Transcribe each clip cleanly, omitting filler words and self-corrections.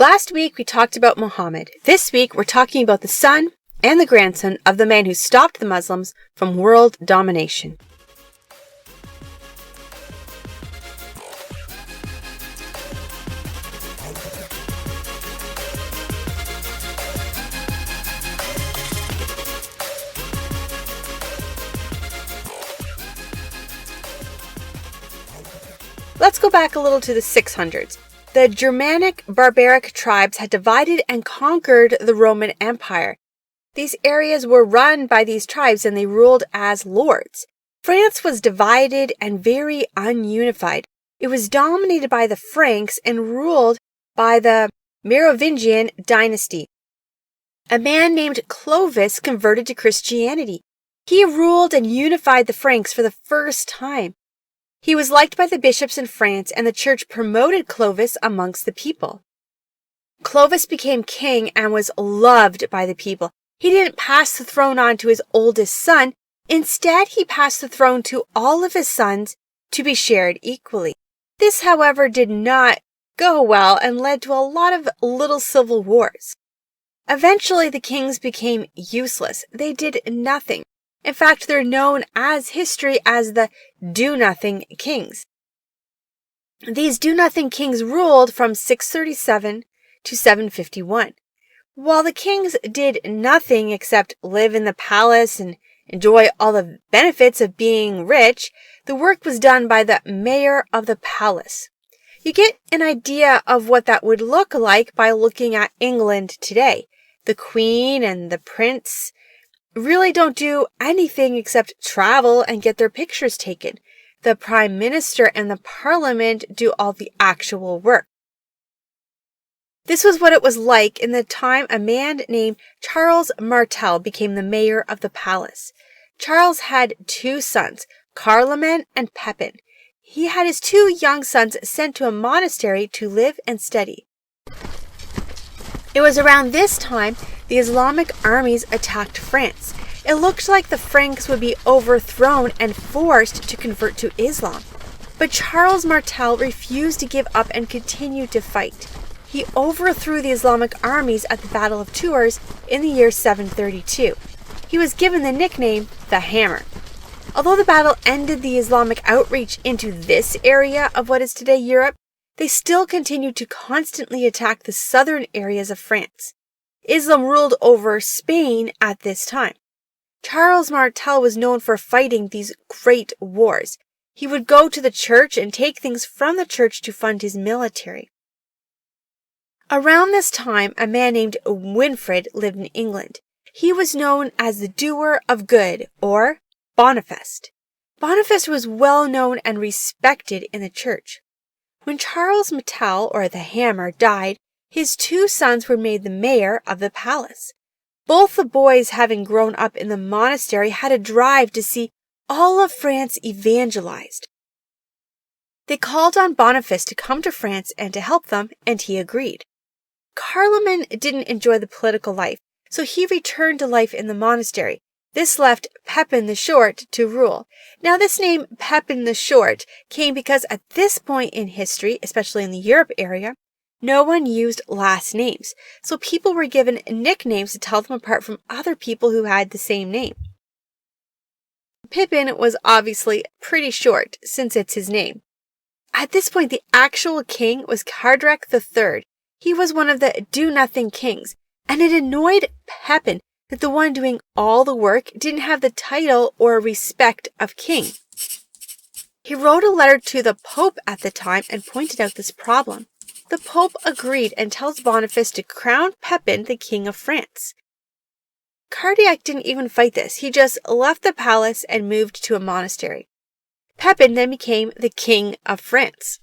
Last week we talked about Muhammad. This week we're talking about the son and the grandson of the man who stopped the Muslims from world domination. Let's go back a little to the 600s. The Germanic barbaric tribes had divided and conquered the Roman Empire. These areas were run by these tribes and they ruled as lords. France was divided and very ununified. It was dominated by the Franks and ruled by the Merovingian dynasty. A man named Clovis converted to Christianity. He ruled and unified the Franks for the first time. He was liked by the bishops in France, and the church promoted Clovis amongst the people. Clovis became king and was loved by the people. He didn't pass the throne on to his oldest son. Instead, he passed the throne to all of his sons to be shared equally. This, however, did not go well and led to a lot of little civil wars. Eventually, the kings became useless. They did nothing. In fact, they're known as history as the Do-Nothing Kings. These Do-Nothing Kings ruled from 637 to 751. While the kings did nothing except live in the palace and enjoy all the benefits of being rich, the work was done by the mayor of the palace. You get an idea of what that would look like by looking at England today. The queen and the prince really don't do anything except travel and get their pictures taken. The prime minister and the parliament do all the actual work. This was what it was like in the time a man named Charles Martel became the mayor of the palace. Charles had two sons, Charlemagne and Pepin. He had his two young sons sent to a monastery to live and study. It was around this time the Islamic armies attacked France. It looked like the Franks would be overthrown and forced to convert to Islam. But Charles Martel refused to give up and continued to fight. He overthrew the Islamic armies at the Battle of Tours in the year 732. He was given the nickname the Hammer. Although the battle ended the Islamic outreach into this area of what is today Europe, they still continued to constantly attack the southern areas of France. Islam ruled over Spain at this time. Charles Martel was known for fighting these great wars. He would go to the church and take things from the church to fund his military. Around this time, a man named Winfrid lived in England. He was known as the doer of good, or Boniface. Boniface was well known and respected in the church. When Charles Martel, or the Hammer, died, his two sons were made the mayor of the palace. Both the boys, having grown up in the monastery, had a drive to see all of France evangelized. They called on Boniface to come to France and to help them, and he agreed. Charlemagne didn't enjoy the political life, so he returned to life in the monastery. This left Pepin the Short to rule. Now, this name Pepin the Short came because at this point in history, especially in the Europe area, no one used last names, so people were given nicknames to tell them apart from other people who had the same name. Pippin was obviously pretty short, since it's his name. At this point, the actual king was Cardrec III. He was one of the Do-Nothing Kings, and it annoyed Pepin that the one doing all the work didn't have the title or respect of king. He wrote a letter to the Pope at the time and pointed out this problem. The Pope agreed and tells Boniface to crown Pepin the King of France. Cardrec didn't even fight this. He just left the palace and moved to a monastery. Pepin then became the King of France.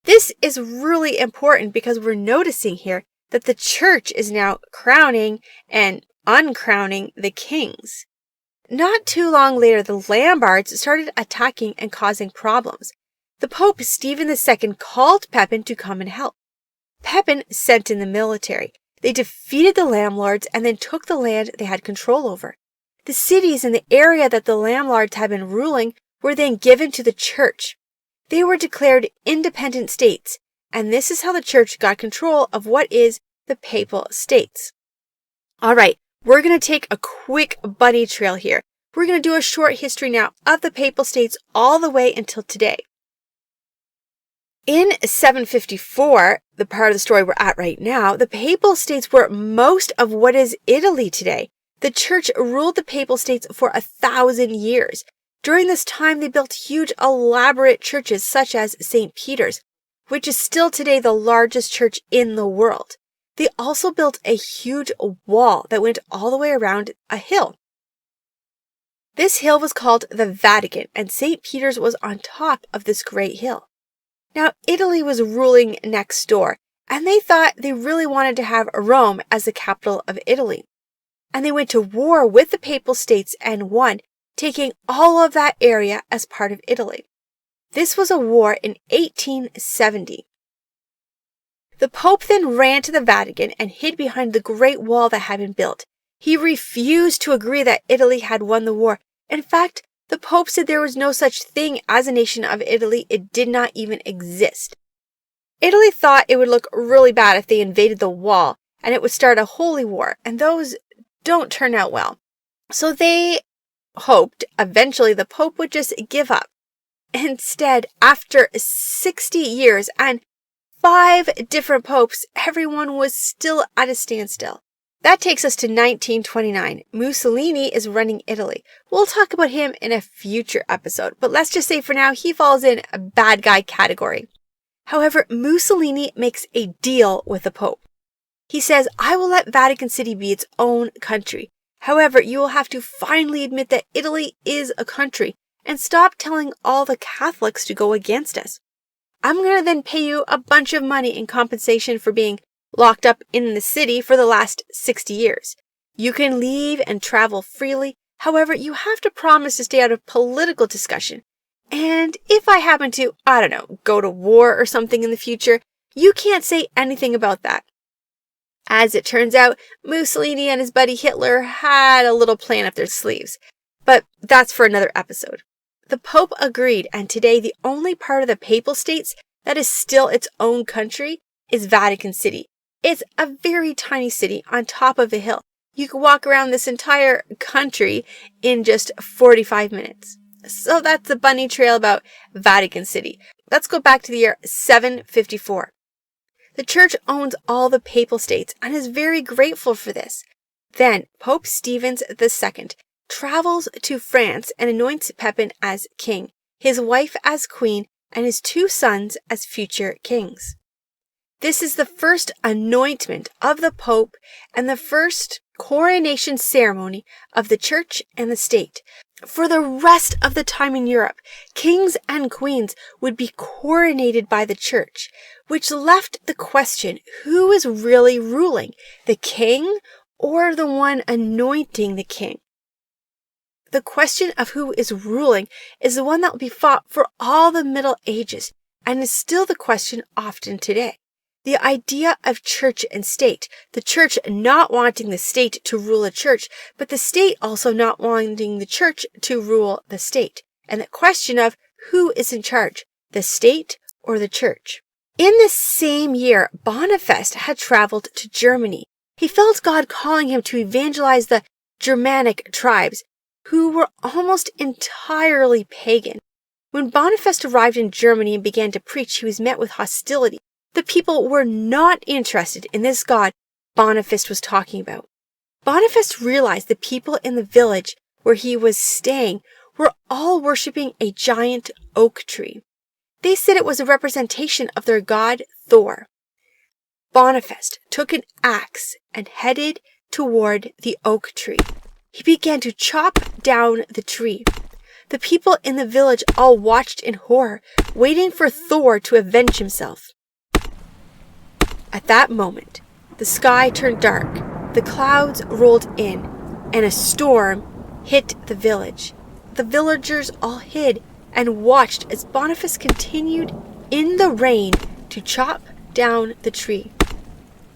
This is really important because we're noticing here that the church is now crowning and uncrowning the kings. Not too long later, the Lombards started attacking and causing problems. The Pope Stephen II called Pepin to come and help. Pepin sent in the military. They defeated the landlords and then took the land they had control over. The cities in the area that the landlords had been ruling were then given to the church. They were declared independent states, and this is how the church got control of what is the Papal States. All right, we're going to take a quick bunny trail here. We're going to do a short history now of the Papal States all the way until today. In 754, the part of the story we're at right now, the Papal States were most of what is Italy today. The church ruled the Papal States for 1,000 years. During this time, they built huge, elaborate churches such as St. Peter's, which is still today the largest church in the world. They also built a huge wall that went all the way around a hill. This hill was called the Vadigan, and St. Peter's was on top of this great hill. Now, Italy was ruling next door, and they thought they really wanted to have Rome as the capital of Italy. And they went to war with the Papal States and won, taking all of that area as part of Italy. This was a war in 1870. The Pope then ran to the Vatican and hid behind the Great Wall that had been built. He refused to agree that Italy had won the war. In fact, the Pope said there was no such thing as a nation of Italy. It did not even exist. Italy thought it would look really bad if they invaded the wall, and it would start a holy war, and those don't turn out well. So they hoped eventually the Pope would just give up. Instead, after 60 years and 5 different popes, everyone was still at a standstill. That takes us to 1929. Mussolini is running Italy. We'll talk about him in a future episode, but let's just say for now he falls in a bad guy category. However, Mussolini makes a deal with the Pope. He says, I will let Vatican City be its own country. However, you will have to finally admit that Italy is a country and stop telling all the Catholics to go against us. I'm going to then pay you a bunch of money in compensation for being locked up in the city for the last 60 years. You can leave and travel freely. However, you have to promise to stay out of political discussion. And if I happen to, go to war or something in the future, you can't say anything about that. As it turns out, Mussolini and his buddy Hitler had a little plan up their sleeves. But that's for another episode. The Pope agreed, and today the only part of the Papal States that is still its own country is Vatican City. It's a very tiny city on top of a hill. You can walk around this entire country in just 45 minutes. So that's the bunny trail about Vatican City. Let's go back to the year 754. The church owns all the Papal States and is very grateful for this. Then Pope Stephen II travels to France and anoints Pepin as king, his wife as queen, and his 2 sons as future kings. This is the first anointment of the Pope and the first coronation ceremony of the church and the state. For the rest of the time in Europe, kings and queens would be coronated by the church, which left the question, who is really ruling, the king or the one anointing the king? The question of who is ruling is the one that will be fought for all the Middle Ages and is still the question often today. The idea of church and state, the church not wanting the state to rule the church, but the state also not wanting the church to rule the state, and the question of who is in charge, the state or the church. In the same year, Boniface had traveled to Germany. He felt God calling him to evangelize the Germanic tribes, who were almost entirely pagan. When Boniface arrived in Germany and began to preach, he was met with hostility. The people were not interested in this God Boniface was talking about. Boniface realized the people in the village where he was staying were all worshiping a giant oak tree. They said it was a representation of their god Thor. Boniface took an axe and headed toward the oak tree. He began to chop down the tree. The people in the village all watched in horror, waiting for Thor to avenge himself. At that moment, the sky turned dark, the clouds rolled in, and a storm hit the village. The villagers all hid and watched as Boniface continued in the rain to chop down the tree.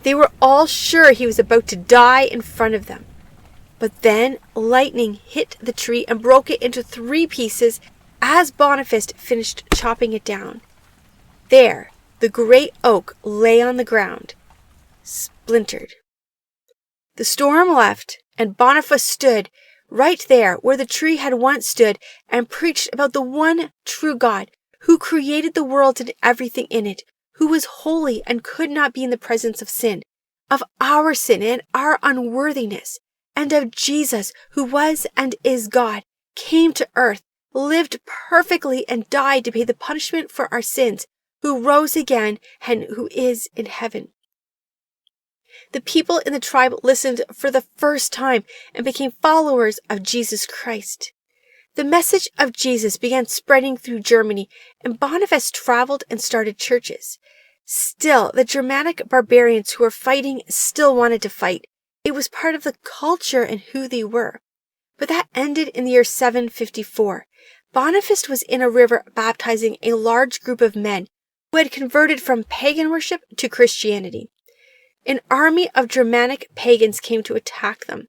They were all sure he was about to die in front of them. But then lightning hit the tree and broke it into 3 pieces as Boniface finished chopping it down. There, the great oak lay on the ground, splintered. The storm left, and Boniface stood right there where the tree had once stood and preached about the one true God who created the world and everything in it, who was holy and could not be in the presence of sin, of our sin and our unworthiness, and of Jesus, who was and is God, came to earth, lived perfectly and died to pay the punishment for our sins, who rose again and who is in heaven. The people in the tribe listened for the first time and became followers of Jesus Christ. The message of Jesus began spreading through Germany, and Boniface traveled and started churches. Still, the Germanic barbarians who were fighting still wanted to fight. It was part of the culture and who they were. But that ended in the year 754. Boniface was in a river baptizing a large group of men who had converted from pagan worship to Christianity. An army of Germanic pagans came to attack them.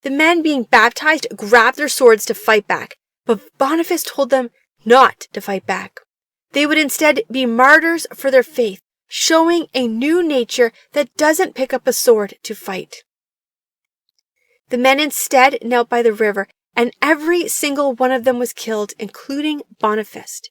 The men being baptized grabbed their swords to fight back, but Boniface told them not to fight back. They would instead be martyrs for their faith, showing a new nature that doesn't pick up a sword to fight. The men instead knelt by the river, and every single one of them was killed, including Boniface.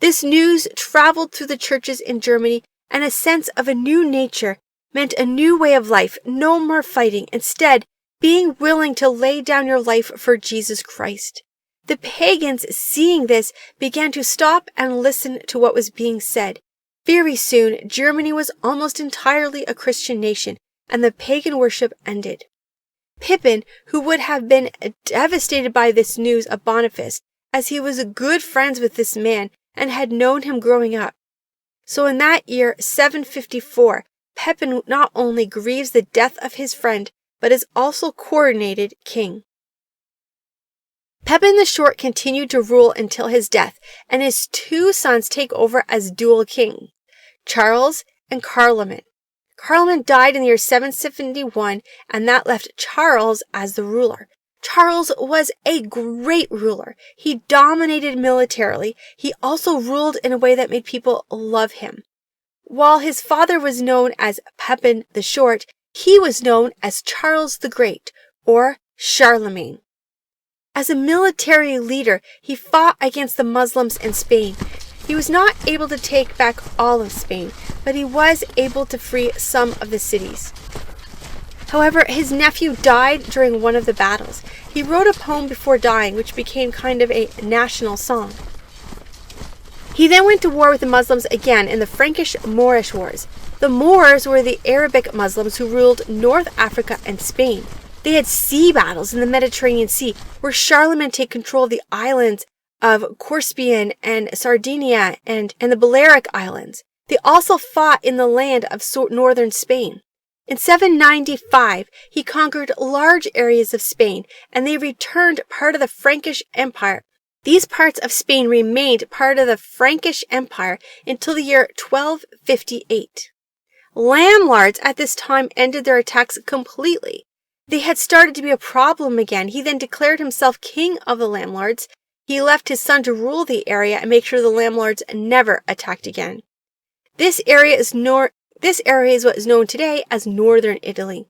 This news traveled through the churches in Germany, and a sense of a new nature meant a new way of life, no more fighting, instead being willing to lay down your life for Jesus Christ. The pagans, seeing this, began to stop and listen to what was being said. Very soon, Germany was almost entirely a Christian nation, and the pagan worship ended. Pippin, who would have been devastated by this news of Boniface, as he was good friends with this man and had known him growing up. So in that year, 754, Pippin not only grieves the death of his friend, but is also coronated king. Pippin the Short continued to rule until his death, and his two sons take over as dual king, Charles and Charlemagne. Charlemagne died in the year 771, and that left Charles as the ruler. Charles was a great ruler. He dominated militarily. He also ruled in a way that made people love him. While his father was known as Pippin the Short, he was known as Charles the Great, or Charlemagne. As a military leader, he fought against the Muslims in Spain. He was not able to take back all of Spain, but he was able to free some of the cities. However, his nephew died during one of the battles. He wrote a poem before dying, which became kind of a national song. He then went to war with the Muslims again in the Frankish-Moorish Wars. The Moors were the Arabic Muslims who ruled North Africa and Spain. They had sea battles in the Mediterranean Sea, where Charlemagne took control of the islands of Corsican and Sardinia and the Balearic Islands. They also fought in the land of northern Spain. In 795, he conquered large areas of Spain, and they returned part of the Frankish Empire. These parts of Spain remained part of the Frankish Empire until the year 1258. Landlords at this time ended their attacks completely. They had started to be a problem again. He then declared himself king of the landlords. He left his son to rule the area and make sure the landlords never attacked again. This area is what is known today as northern Italy.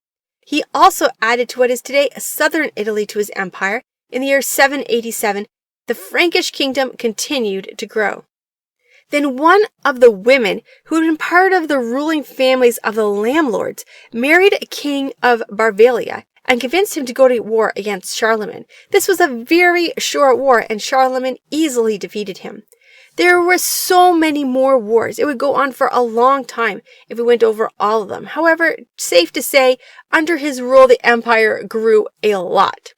He also added to what is today southern Italy to his empire. In the year 787, the Frankish kingdom continued to grow. Then one of the women who had been part of the ruling families of the landlords married a king of Bavaria and convinced him to go to war against Charlemagne. This was a very short war, and Charlemagne easily defeated him. There were so many more wars. It would go on for a long time if we went over all of them. However, safe to say, under his rule, the empire grew a lot.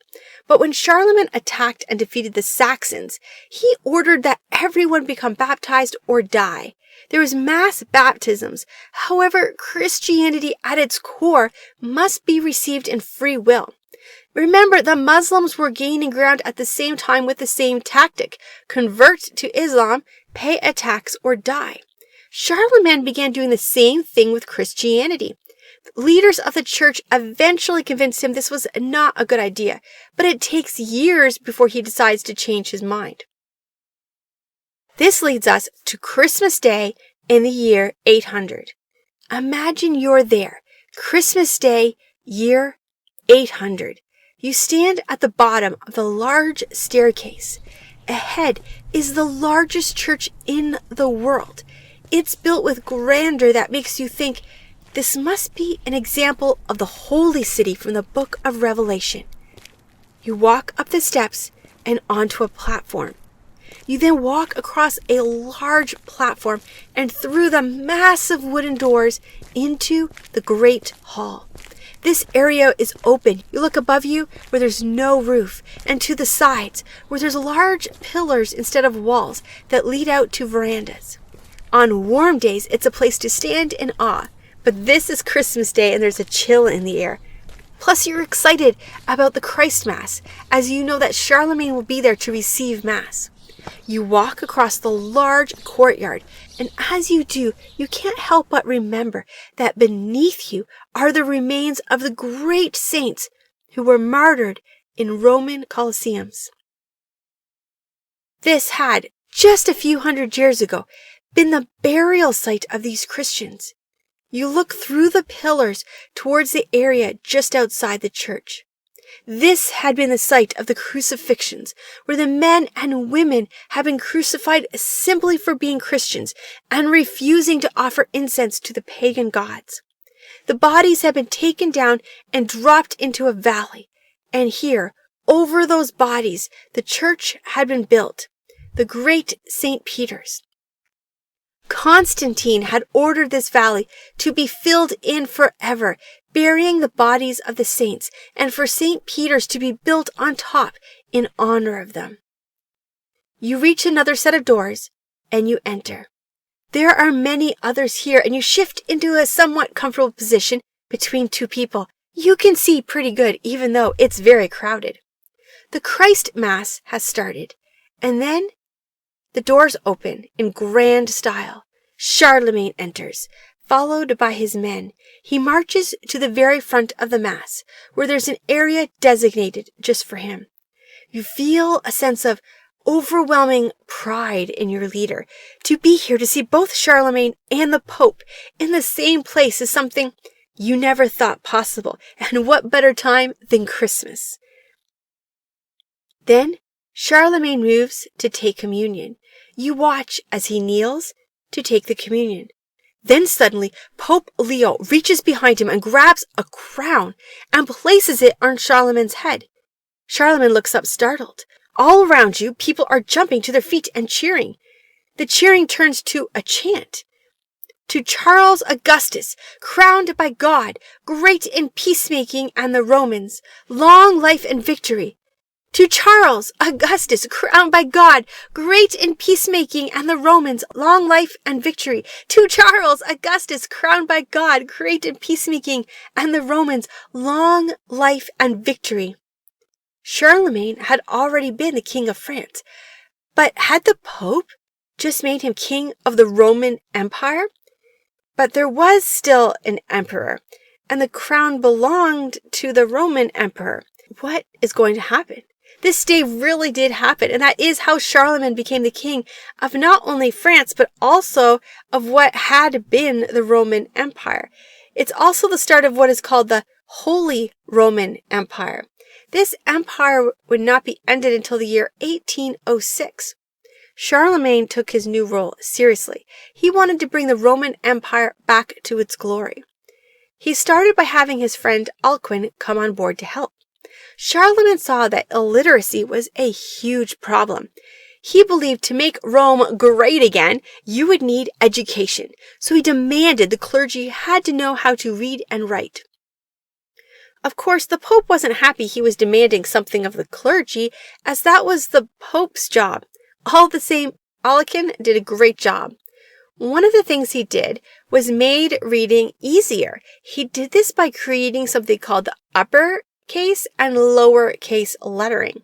But when Charlemagne attacked and defeated the Saxons, he ordered that everyone become baptized or die. There was mass baptisms. However, Christianity at its core must be received in free will. Remember, the Muslims were gaining ground at the same time with the same tactic: convert to Islam, pay a tax, or die. Charlemagne began doing the same thing with Christianity. Leaders of the church eventually convinced him this was not a good idea, but it takes years before he decides to change his mind. This leads us to Christmas Day in the year 800. Imagine you're there, Christmas Day, year 800. You stand at the bottom of the large staircase. Ahead is the largest church in the world. It's built with grandeur that makes you think this must be an example of the holy city from the book of Revelation. You walk up the steps and onto a platform. You then walk across a large platform and through the massive wooden doors into the great hall. This area is open. You look above you where there's no roof, and to the sides where there's large pillars instead of walls that lead out to verandas. On warm days, it's a place to stand in awe, but this is Christmas Day and there's a chill in the air. Plus, you're excited about the Christ Mass, as you know that Charlemagne will be there to receive Mass. You walk across the large courtyard, and as you do, you can't help but remember that beneath you are the remains of the great saints who were martyred in Roman Colosseums. This had, just a few hundred years ago, been the burial site of these Christians. You look through the pillars towards the area just outside the church. This had been the site of the crucifixions, where the men and women had been crucified simply for being Christians and refusing to offer incense to the pagan gods. The bodies had been taken down and dropped into a valley, and here, over those bodies, the church had been built, the great St. Peter's. Constantine had ordered this valley to be filled in forever, burying the bodies of the saints, and for St. Peter's to be built on top in honor of them. You reach another set of doors, and you enter. There are many others here, and you shift into a somewhat comfortable position between two people. You can see pretty good, even though it's very crowded. The Christ Mass has started, and then the doors open in grand style. Charlemagne enters, followed by his men. He marches to the very front of the Mass, where there's an area designated just for him. You feel a sense of overwhelming pride in your leader. To be here to see both Charlemagne and the Pope in the same place is something you never thought possible, and what better time than Christmas? Then Charlemagne moves to take communion. You watch as he kneels to take the communion. Then suddenly, Pope Leo reaches behind him and grabs a crown and places it on Charlemagne's head. Charlemagne looks up startled. All around you, people are jumping to their feet and cheering. The cheering turns to a chant. To Charles Augustus, crowned by God, great in peacemaking and the Romans, long life and victory. To Charles Augustus, crowned by God, great in peacemaking and the Romans, long life and victory. To Charles Augustus, crowned by God, great in peacemaking and the Romans, long life and victory. Charlemagne had already been the king of France, but had the Pope just made him king of the Roman Empire? But there was still an emperor, and the crown belonged to the Roman emperor. What is going to happen? This day really did happen, and that is how Charlemagne became the king of not only France, but also of what had been the Roman Empire. It's also the start of what is called the Holy Roman Empire. This empire would not be ended until the year 1806. Charlemagne took his new role seriously. He wanted to bring the Roman Empire back to its glory. He started by having his friend Alcuin come on board to help. Charlemagne saw that illiteracy was a huge problem. He believed to make Rome great again, you would need education. So he demanded the clergy had to know how to read and write. Of course, the Pope wasn't happy he was demanding something of the clergy, as that was the Pope's job. All the same, Alcuin did a great job. One of the things he did was made reading easier. He did this by creating something called the uppercase and lowercase lettering.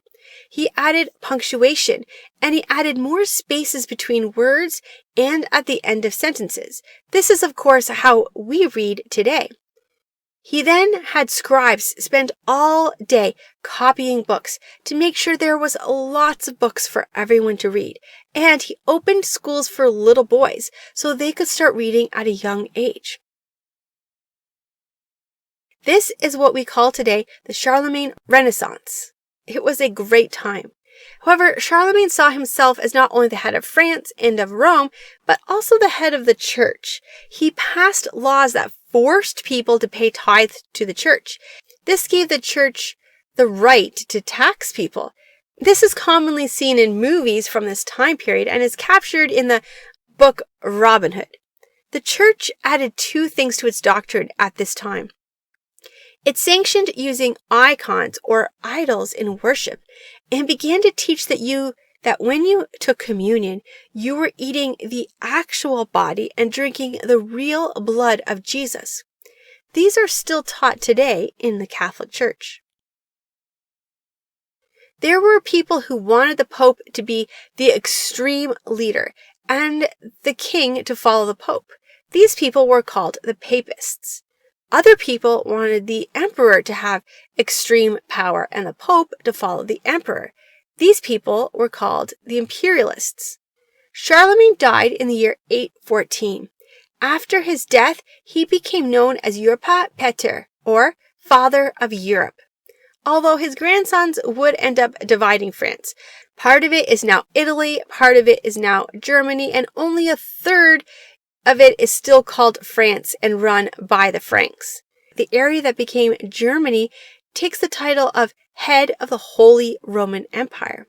He added punctuation, and he added more spaces between words and at the end of sentences. This is, of course, how we read today. He then had scribes spend all day copying books to make sure there was lots of books for everyone to read. And he opened schools for little boys so they could start reading at a young age. This is what we call today the Charlemagne Renaissance. It was a great time. However, Charlemagne saw himself as not only the head of France and of Rome, but also the head of the church. He passed laws that forced people to pay tithes to the church. This gave the church the right to tax people. This is commonly seen in movies from this time period and is captured in the book Robin Hood. The church added two things to its doctrine at this time. It sanctioned using icons or idols in worship and began to teach that when you took communion, you were eating the actual body and drinking the real blood of Jesus. These are still taught today in the Catholic Church. There were people who wanted the Pope to be the extreme leader and the king to follow the Pope. These people were called the Papists. Other people wanted the emperor to have extreme power and the Pope to follow the emperor. These people were called the Imperialists. Charlemagne died in the year 814. After his death, he became known as Europa Pater, or Father of Europe. Although his grandsons would end up dividing France. Part of it is now Italy, part of it is now Germany, and only a third of it is still called France and run by the Franks. The area that became Germany takes the title of head of the Holy Roman Empire.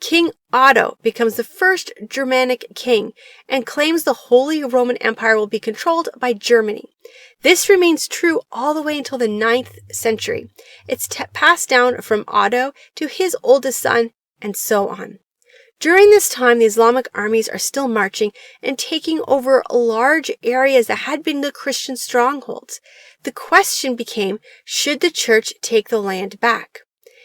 King Otto becomes the first Germanic king and claims the Holy Roman Empire will be controlled by Germany. This remains true all the way until the 9th century. It's passed down from Otto to his oldest son, and so on. During this time, the Islamic armies are still marching and taking over large areas that had been the Christian strongholds. The question became, should the church take the land back?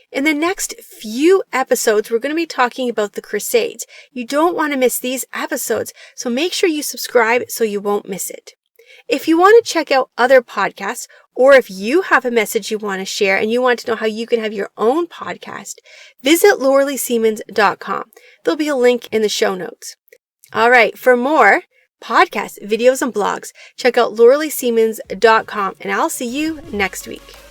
In the next few episodes, we're going to be talking about the Crusades. You don't want to miss these episodes, so make sure you subscribe so you won't miss it. If you want to check out other podcasts, or if you have a message you want to share and you want to know how you can have your own podcast, visit laurelseamans.com. There'll be a link in the show notes. All right, for more podcasts, videos, and blogs, check out laurelseamans.com, and I'll see you next week.